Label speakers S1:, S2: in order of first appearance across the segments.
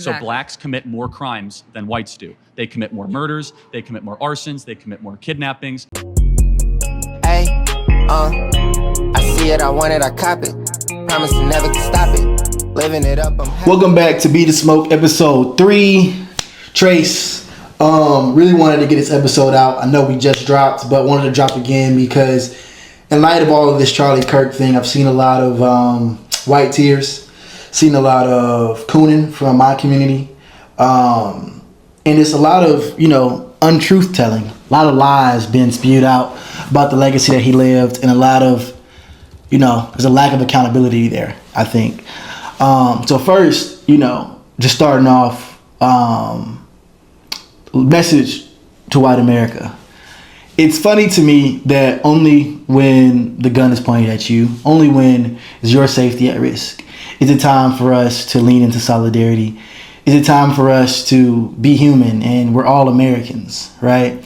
S1: So blacks commit more crimes than whites do. They commit more murders, they commit more arsons, they commit more kidnappings.
S2: Hey, I see it, I want it, I cop it. Promise to never stop it. Living it up, I'm happy.
S3: Welcome back to Be the Smoke, episode 3. Trace, really wanted to get this episode out. I know we just dropped, but wanted to drop again because in light of all of this Charlie Kirk thing, I've seen a lot of white tears. Seen a lot of cooning from my community. And it's a lot of, untruth telling. A lot of lies being spewed out about the legacy that he lived. And a lot of, there's a lack of accountability there, I think. So first, just starting off, message to white America. It's funny to me that only when the gun is pointed at you, only when is your safety at risk, is it time for us to lean into solidarity? Is it time for us to be human and we're all Americans, right?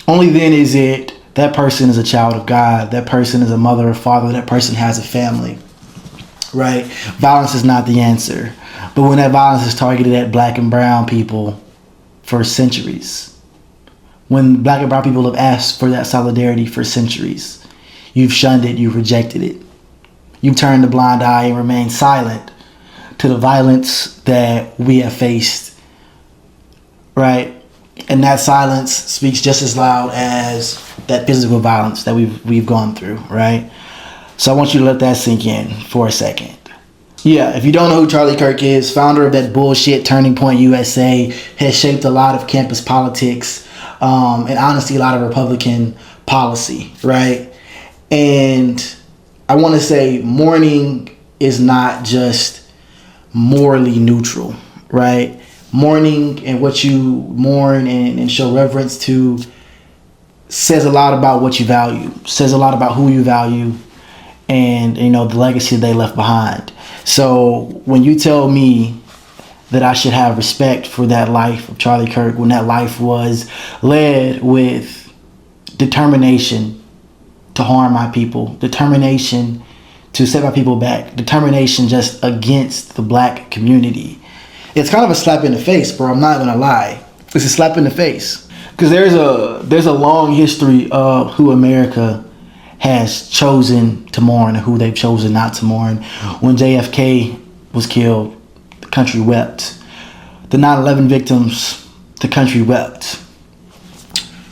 S3: Only then is it that person is a child of God, that person is a mother or father, that person has a family, right? Violence is not the answer. But when that violence is targeted at black and brown people for centuries, when black and brown people have asked for that solidarity for centuries, you've shunned it, you've rejected it. You turn a blind eye and remain silent to the violence that we have faced, right? And that silence speaks just as loud as that physical violence that we've gone through, right? So I want you to let that sink in for a second. Yeah, if you don't know who Charlie Kirk is, founder of that bullshit Turning Point USA, has shaped a lot of campus politics, and honestly a lot of Republican policy, right? And I want to say mourning is not just morally neutral, right? Mourning and what you mourn and show reverence to says a lot about what you value, says a lot about who you value, and the legacy they left behind. So when you tell me that I should have respect for that life of Charlie Kirk, when that life was led with determination to harm my people, determination to set my people back, determination just against the black community, it's kind of a slap in the face, bro. I'm not gonna lie. It's a slap in the face. Because there's a long history of who America has chosen to mourn and who they've chosen not to mourn. When JFK was killed, the country wept. The 9/11 victims, the country wept.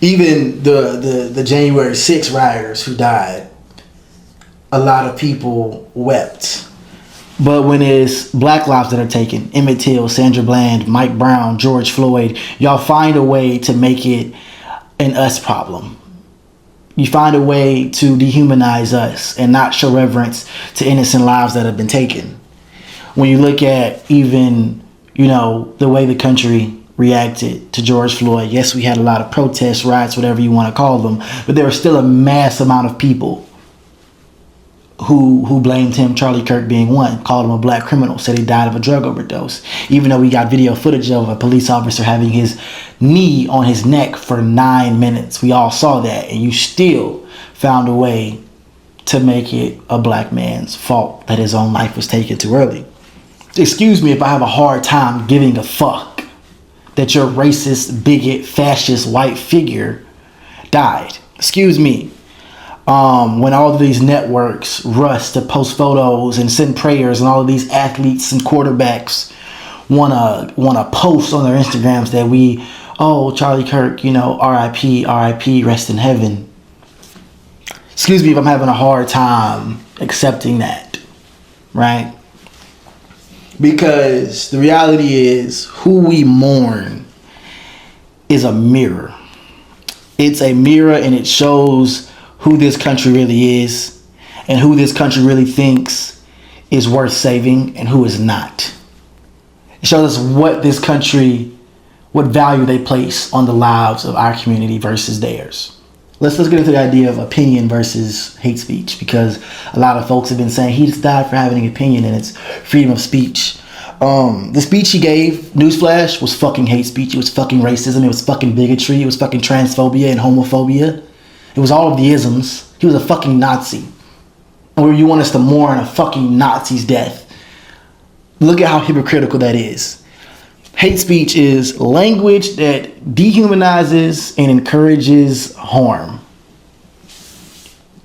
S3: Even the January 6 rioters who died, a lot of people wept. But when it's black lives that are taken, Emmett Till, Sandra Bland, Mike Brown, George Floyd, y'all find a way to make it an us problem. You find a way to dehumanize us and not show reverence to innocent lives that have been taken. When you look at even, the way the country reacted to George Floyd, yes, we had a lot of protests, riots, whatever you want to call them, but there was still a mass amount of people who blamed him, Charlie Kirk being one, called him a black criminal, said he died of a drug overdose, even though we got video footage of a police officer having his knee on his neck for 9 minutes. We all saw that, and you still found a way to make it a black man's fault that his own life was taken too early. Excuse me if I have a hard time giving a fuck that your racist, bigot, fascist white figure died. Excuse me. When all of these networks rush to post photos and send prayers, and all of these athletes and quarterbacks wanna post on their Instagrams that Charlie Kirk, R.I.P., R.I.P., rest in heaven. Excuse me if I'm having a hard time accepting that, right? Because the reality is, who we mourn is a mirror. It's a mirror, and it shows who this country really is and who this country really thinks is worth saving and who is not. It shows us what value they place on the lives of our community versus theirs. Let's get into the idea of opinion versus hate speech, because a lot of folks have been saying he just died for having an opinion and it's freedom of speech. The speech he gave, newsflash, was fucking hate speech. It was fucking racism. It was fucking bigotry. It was fucking transphobia and homophobia. It was all of the isms. He was a fucking Nazi. Or you want us to mourn a fucking Nazi's death. Look at how hypocritical that is. Hate speech is language that dehumanizes and encourages harm.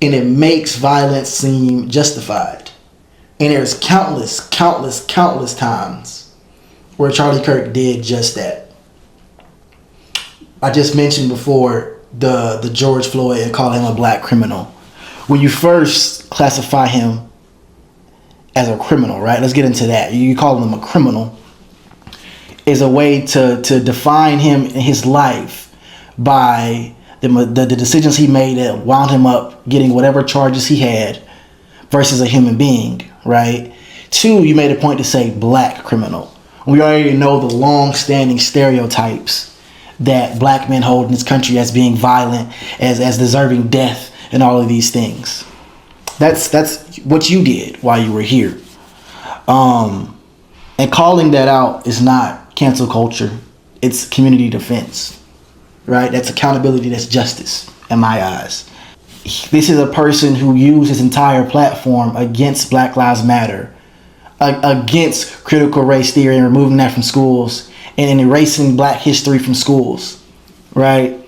S3: And it makes violence seem justified. And there's countless times where Charlie Kirk did just that. I just mentioned before the George Floyd and calling him a black criminal. When you first classify him as a criminal, right? Let's get into that. You call him a criminal is a way to define him in his life by the decisions he made that wound him up getting whatever charges he had versus a human being, right? 2, you made a point to say black criminal. We already know the long-standing stereotypes that black men hold in this country as being violent, as deserving death, and all of these things. That's what you did while you were here. And calling that out is not cancel culture. It's community defense, right? That's accountability. That's justice in my eyes. This is a person who used his entire platform against Black Lives Matter, against critical race theory and removing that from schools and erasing black history from schools, right?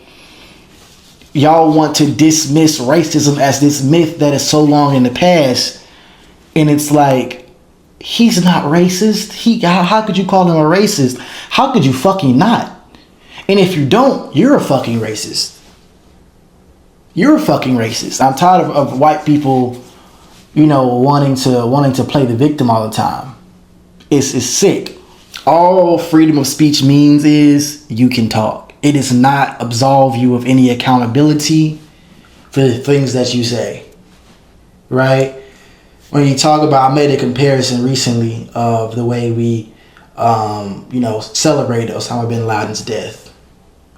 S3: Y'all want to dismiss racism as this myth that is so long in the past. And it's like, he's not racist. How could you call him a racist? How could you fucking not? And if you don't, you're a fucking racist. You're a fucking racist. I'm tired of white people, wanting to play the victim all the time. It's sick. All freedom of speech means is you can talk. It does not absolve you of any accountability for the things that you say, right? When you talk about, I made a comparison recently of the way we, celebrated Osama bin Laden's death.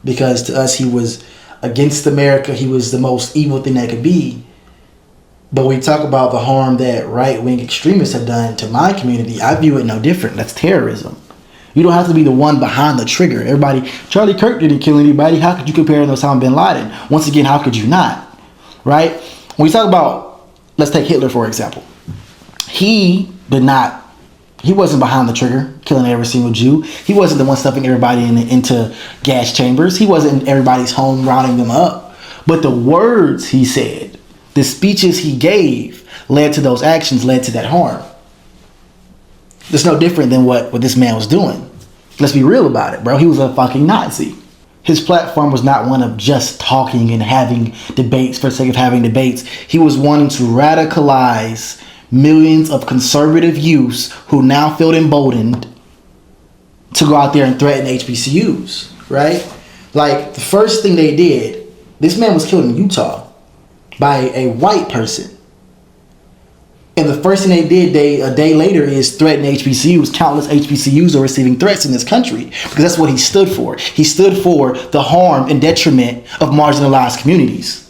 S3: Because to us, he was against America. He was the most evil thing that could be. But when we talk about the harm that right-wing extremists have done to my community, I view it no different. That's terrorism. You don't have to be the one behind the trigger. Everybody, Charlie Kirk didn't kill anybody. How could you compare him to Osama bin Laden? Once again, how could you not? Right? When we talk about, let's take Hitler, for example. He wasn't behind the trigger, killing every single Jew. He wasn't the one stuffing everybody into gas chambers. He wasn't in everybody's home rounding them up. But the words he said, the speeches he gave, led to those actions, led to that harm. It's no different than what this man was doing. Let's be real about it, bro. He was a fucking Nazi. His platform was not one of just talking and having debates for the sake of having debates. He was wanting to radicalize millions of conservative youths who now feel emboldened to go out there and threaten HBCUs, right? Like, the first thing they did, this man was killed in Utah by a white person. And the first thing they did a day later is threaten HBCUs. Countless HBCUs are receiving threats in this country because that's what he stood for. He stood for the harm and detriment of marginalized communities.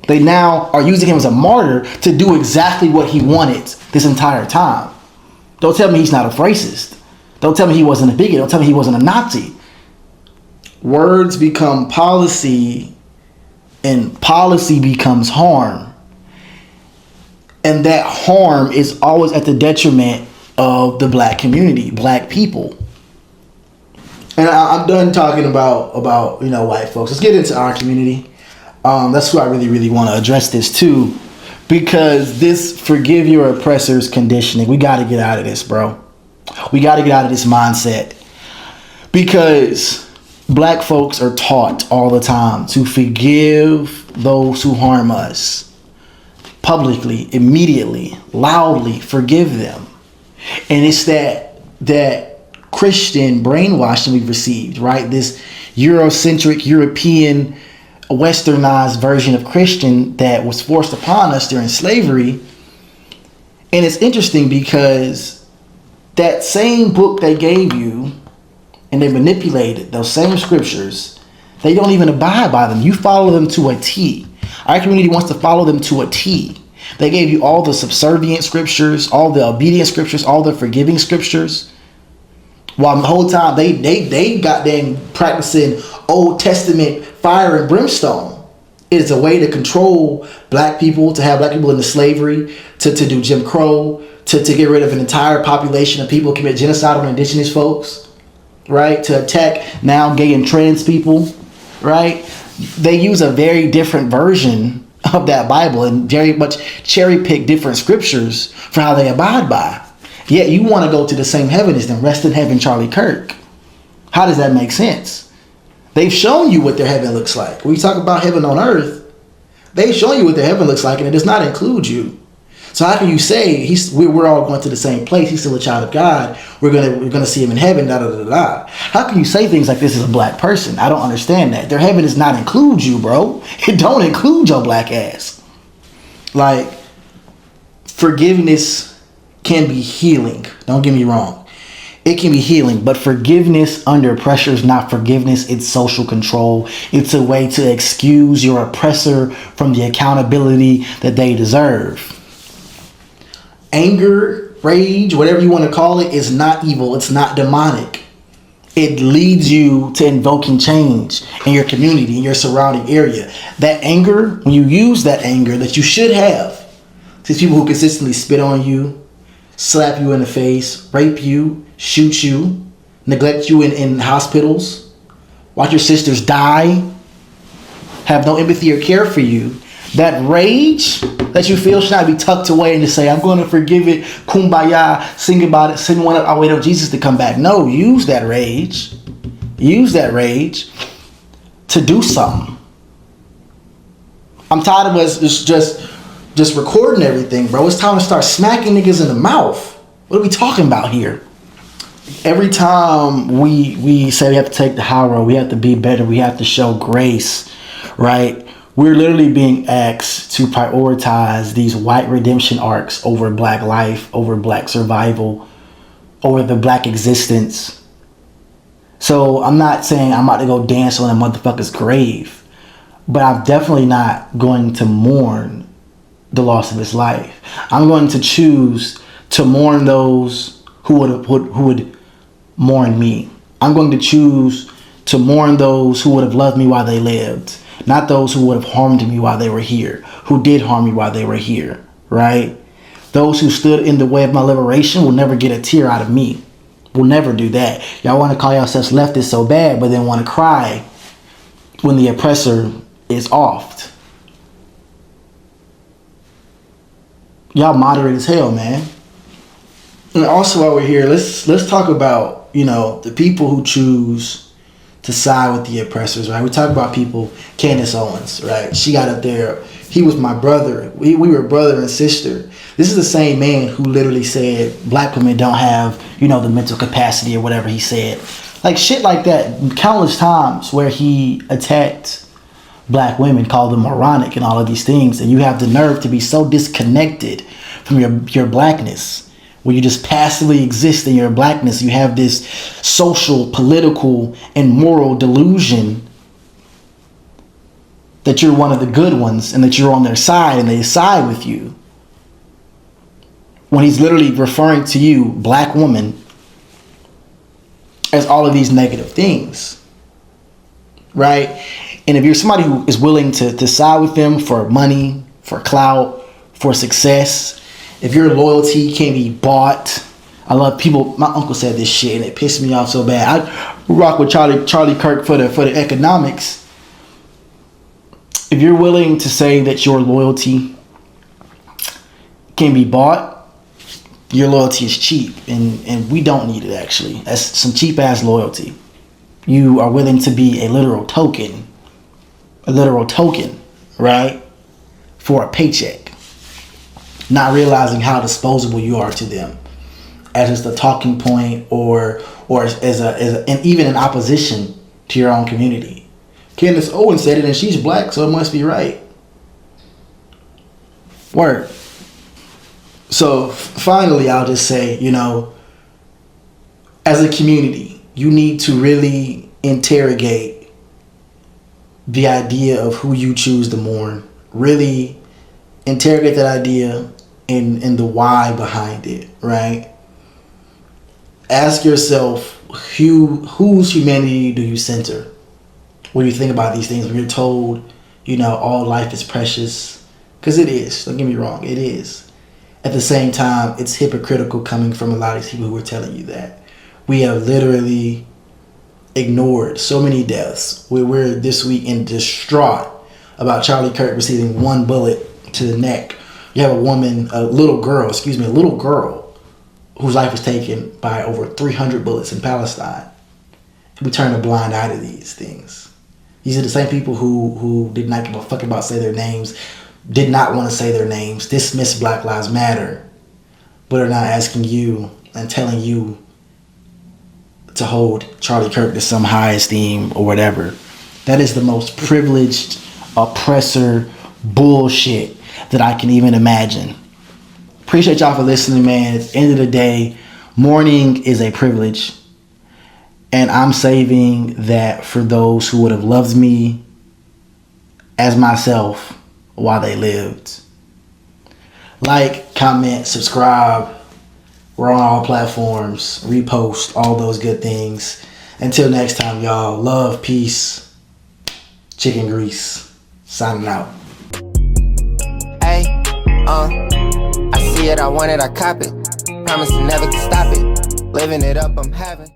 S3: They now are using him as a martyr to do exactly what he wanted this entire time. Don't tell me he's not a racist. Don't tell me he wasn't a bigot. Don't tell me he wasn't a Nazi. Words become policy, and policy becomes harm. And that harm is always at the detriment of the black community, black people. And I'm done talking about white folks. Let's get into our community. That's who I really, really want to address this to, because this forgive your oppressors conditioning, we got to get out of this, bro. We got to get out of this mindset, because black folks are taught all the time to forgive those who harm us. Publicly, immediately, loudly, forgive them. And it's that Christian brainwashing we've received, right? This Eurocentric, European, westernized version of Christian that was forced upon us during slavery. And it's interesting because that same book they gave you and they manipulated, those same scriptures, they don't even abide by them. You follow them to a T. Our community wants to follow them to a T. They gave you all the subservient scriptures, all the obedient scriptures, all the forgiving scriptures. While the whole time they got them practicing Old Testament fire and brimstone. It is a way to control black people, to have black people into slavery, to do Jim Crow, to get rid of an entire population of people, commit genocide on indigenous folks. right? To attack now gay and trans people, right? They use a very different version of that Bible and very much cherry pick different scriptures for how they abide by. Yet you want to go to the same heaven as them, rest in heaven, Charlie Kirk. How does that make sense? They've shown you what their heaven looks like. When you talk about heaven on earth, they've shown you what their heaven looks like, and it does not include you. So how can you say we're all going to the same place? He's still a child of God. We're gonna see him in heaven. Da da da da. How can you say things like this as a black person? I don't understand that. Their heaven does not include you, bro. It don't include your black ass. Like, forgiveness can be healing. Don't get me wrong. It can be healing, but forgiveness under pressure is not forgiveness. It's social control. It's a way to excuse your oppressor from the accountability that they deserve. Anger, rage, whatever you want to call it, is not evil. It's not demonic. It leads you to invoking change in your community, in your surrounding area. That anger, when you use that anger that you should have, these people who consistently spit on you, slap you in the face, rape you, shoot you, neglect you in hospitals, watch your sisters die, have no empathy or care for you. That rage that you feel should not be tucked away and to say, I'm going to forgive it, kumbaya, sing about it, sing one up, I'll wait on Jesus to come back. No, use that rage. Use that rage to do something. I'm tired of us just recording everything, bro. It's time to start smacking niggas in the mouth. What are we talking about here? Every time we say we have to take the high road, we have to be better, we have to show grace, right? We're literally being asked to prioritize these white redemption arcs over black life, over black survival, over the black existence. So I'm not saying I'm about to go dance on a motherfucker's grave, but I'm definitely not going to mourn the loss of his life. I'm going to choose to mourn those who would mourn me. I'm going to choose to mourn those who would have loved me while they lived. Not those who would have harmed me while they were here, who did harm me while they were here, right? Those who stood in the way of my liberation will never get a tear out of me. Will never do that. Y'all want to call yourselves leftists so bad, but then want to cry when the oppressor is offed. Y'all moderate as hell, man. And also while we're here, let's talk about, the people who choose to side with the oppressors, right? We talk about people, Candace Owens, right? She got up there. He was my brother. We were brother and sister. This is the same man who literally said black women don't have, the mental capacity or whatever he said. Like shit like that. Countless times where he attacked black women, called them moronic and all of these things. And you have the nerve to be so disconnected from your blackness. Where you just passively exist in your blackness. You have this social, political, and moral delusion that you're one of the good ones and that you're on their side and they side with you. When he's literally referring to you, black woman, as all of these negative things. Right? And if you're somebody who is willing to side with them for money, for clout, for success, if your loyalty can't be bought, I love people. My uncle said this shit and it pissed me off so bad. I rock with Charlie Kirk for the economics. If you're willing to say that your loyalty can be bought, your loyalty is cheap, and we don't need it actually. That's some cheap ass loyalty. You are willing to be a literal token, right, for a paycheck. Not realizing how disposable you are to them as just a talking point or as and even in opposition to your own community. Candace Owens said it and she's black, so it must be right. Word. So finally, I'll just say, as a community, you need to really interrogate the idea of who you choose to mourn. Really interrogate that idea and the why behind it, right? Ask yourself, whose humanity do you center when you think about these things? When you're told, all life is precious, because it is. Don't get me wrong, it is. At the same time, it's hypocritical coming from a lot of these people who are telling you that. We have literally ignored so many deaths. We're this week in distraught about Charlie Kirk receiving one bullet to the neck. You have a little girl whose life was taken by over 300 bullets in Palestine. We turn a blind eye to these things. These are the same people who did not give a fuck about say their names, did not want to say their names, dismiss Black Lives Matter, but are not asking you and telling you to hold Charlie Kirk to some high esteem or whatever. That is the most privileged, oppressor bullshit that I can even imagine. Appreciate y'all for listening, man. At the end of the day, mourning is a privilege. And I'm saving that for those who would have loved me as myself while they lived. Like, comment, subscribe. We're on all platforms. Repost, all those good things. Until next time, y'all. Love, peace, chicken grease. Signing out.
S2: Hey, I see it, I want it, I cop it. Promise to never stop it. Living it up, I'm having.